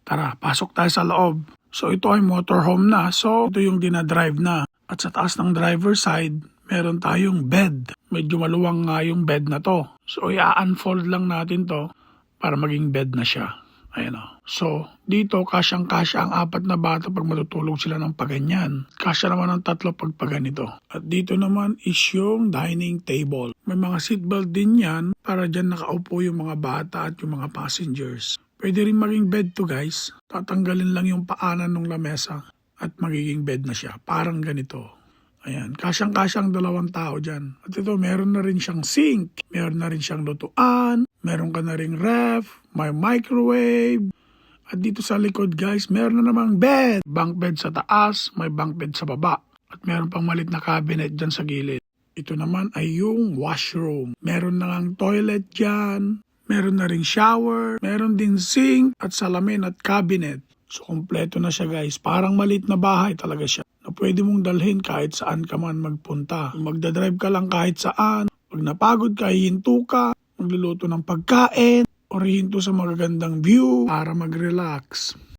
Tara, pasok tayo sa loob. So ito ay motorhome na. So ito yung dinadrive na. At sa taas ng driver side, meron tayong bed. Medyo maluwang nga yung bed na to. So i-unfold lang natin to para maging bed na siya. Ayan o. So dito kasyang-kasya ang 4 na bata pag matutulog sila ng paganyan. Kasya naman ang 3 pag paganito. At dito naman is yung dining table. May mga seatbelt din yan para dyan nakaupo yung mga bata at yung mga passengers. Pwede rin maging bed to guys. Tatanggalin lang yung paanan ng lamesa at magiging bed na siya. Parang ganito. Ayan, kasyang-kasyang 2 tao dyan. At ito, meron na rin siyang sink. Meron na rin siyang lutuan. Meron ka na rin ref. May microwave. At dito sa likod guys, meron na namang bed. Bunk bed sa taas, may bunk bed sa baba. At meron pang malit na cabinet dyan sa gilid. Ito naman ay yung washroom. Meron na ngang toilet dyan. Meron na ring shower, meron din sink at salamin at cabinet. So kompleto na siya guys. Parang maliit na bahay talaga siya na pwede mong dalhin kahit saan ka man magpunta. Magdadrive ka lang kahit saan. Pag napagod ka, hihinto ka, magluluto ng pagkain, o hihinto sa magagandang view para mag-relax.